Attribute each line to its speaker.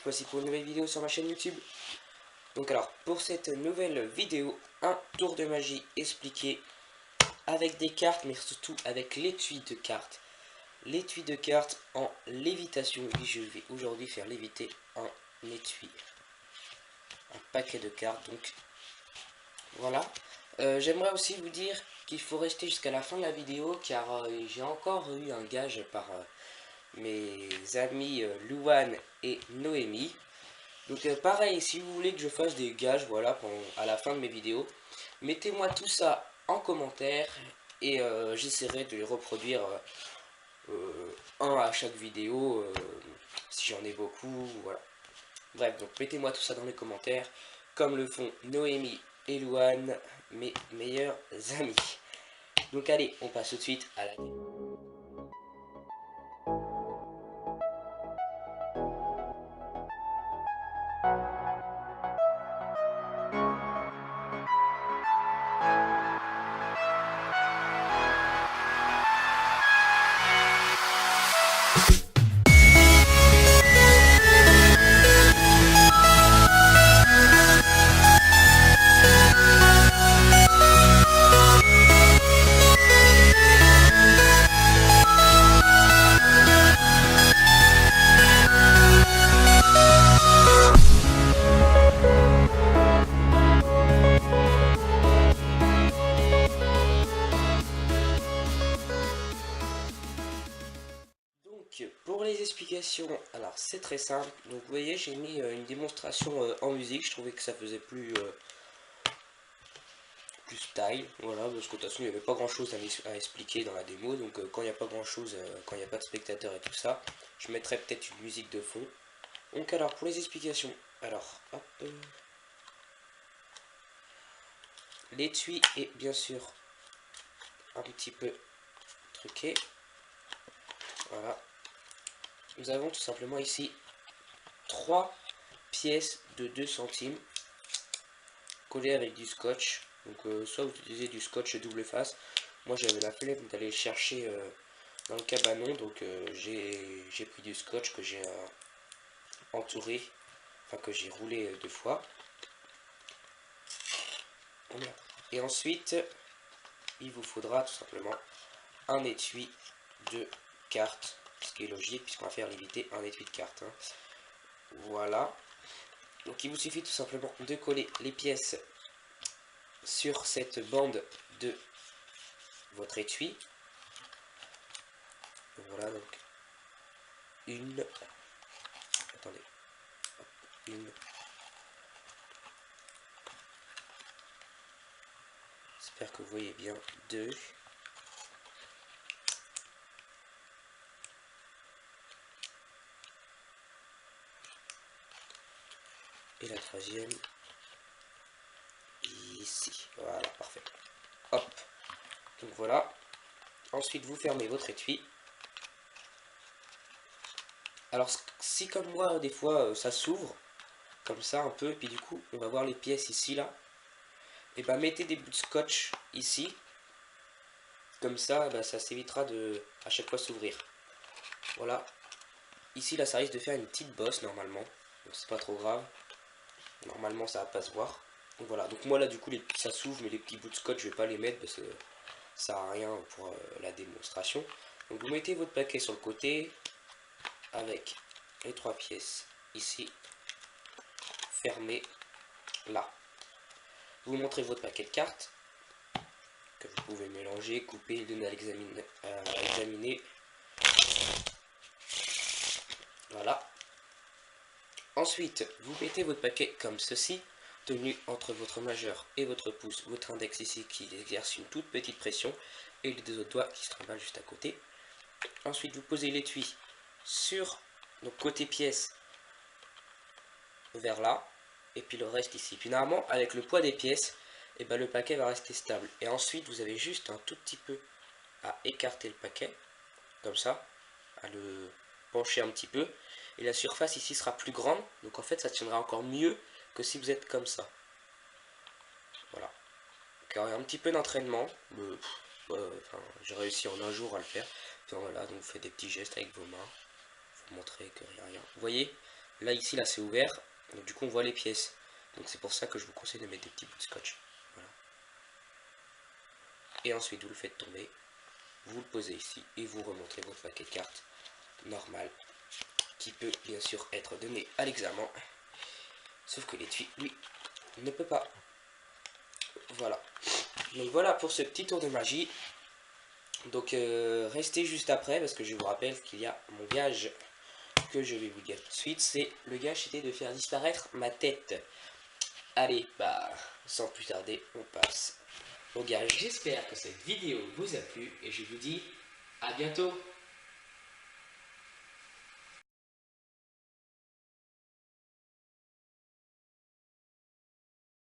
Speaker 1: voici pour une nouvelle vidéo sur ma chaîne YouTube. Donc alors, pour cette nouvelle vidéo, un tour de magie expliqué avec des cartes, mais surtout avec l'étui de cartes. L'étui de cartes en lévitation. Oui, je vais aujourd'hui faire léviter un étui. Un paquet de cartes, donc voilà. J'aimerais aussi vous dire qu'il faut rester jusqu'à la fin de la vidéo, car j'ai encore eu un gage par mes amis Louane et Noémie. Donc pareil, si vous voulez que je fasse des gages, voilà, à la fin de mes vidéos, mettez-moi tout ça en commentaire et j'essaierai de les reproduire un à chaque vidéo, si j'en ai beaucoup, voilà. Bref, donc mettez-moi tout ça dans les commentaires, comme le font Noémie et Louane, mes meilleurs amis. Donc allez, on passe tout de suite à la game. Pour les explications, alors c'est très simple. Donc vous voyez, j'ai mis une démonstration en musique. Je trouvais que ça faisait plus style. Voilà, parce que de toute façon il n'y avait pas grand chose à expliquer dans la démo. Donc quand il n'y a pas grand chose, quand il n'y a pas de spectateurs et tout ça, je mettrai peut-être une musique de fond. Donc alors pour les explications, alors hop, l'étui est bien sûr un petit peu truqué. Voilà. Nous avons tout simplement ici 3 pièces de 2 centimes collées avec du scotch. Donc soit vous utilisez du scotch double face. Moi j'avais la flemme d'aller chercher dans le cabanon, donc j'ai pris du scotch que j'ai entouré, enfin que j'ai roulé 2 fois. Et ensuite il vous faudra tout simplement un étui de cartes, ce qui est logique puisqu'on va faire léviter un étui de cartes, hein. Voilà, donc il vous suffit tout simplement de coller les pièces sur cette bande de votre étui. Voilà, donc une, attendez, hop, une, j'espère que vous voyez bien, 2, et la troisième ici. Voilà, parfait. Hop, donc voilà. Ensuite vous fermez votre étui. Alors si comme moi des fois ça s'ouvre comme ça un peu, puis du coup on va voir les pièces ici là, et ben mettez des bouts de scotch ici, comme ça ça s'évitera de à chaque fois s'ouvrir. Voilà, ici là ça risque de faire une petite bosse normalement, donc c'est pas trop grave, normalement ça va pas se voir. Donc voilà, donc moi là du coup ça s'ouvre, mais les petits bouts de scotch je vais pas les mettre parce que ça sert à rien pour la démonstration. Donc vous mettez votre paquet sur le côté avec les 3 pièces ici, fermé là. Vous montrez votre paquet de cartes que vous pouvez mélanger, couper, donner à examiner. Voilà. Ensuite, vous mettez votre paquet comme ceci, tenu entre votre majeur et votre pouce, votre index ici qui exerce une toute petite pression, et les 2 autres doigts qui se trimballent juste à côté. Ensuite, vous posez l'étui sur, donc côté pièce, vers là, et puis le reste ici. Puis normalement, avec le poids des pièces, et le paquet va rester stable. Et ensuite, vous avez juste un tout petit peu à écarter le paquet, comme ça, à le pencher un petit peu. Et la surface ici sera plus grande, donc en fait ça tiendra encore mieux que si vous êtes comme ça. Voilà. Donc, un petit peu d'entraînement, j'ai réussi en un jour à le faire. Puis voilà, donc vous faites des petits gestes avec vos mains, vous montrez que rien. Vous voyez, Là ici là c'est ouvert, donc du coup on voit les pièces. Donc c'est pour ça que je vous conseille de mettre des petits bouts de scotch. Voilà. Et ensuite vous le faites tomber, vous le posez ici et vous remontrez votre paquet de cartes normal qui peut bien sûr être donné à l'examen. Sauf que l'étui, lui, ne peut pas. Voilà. Donc voilà pour ce petit tour de magie. Donc restez juste après parce que je vous rappelle qu'il y a mon gage que je vais vous dire tout de suite. C'est le gage, c'était de faire disparaître ma tête. Allez, bah sans plus tarder, on passe au gage. J'espère que cette vidéo vous a plu et je vous dis à bientôt.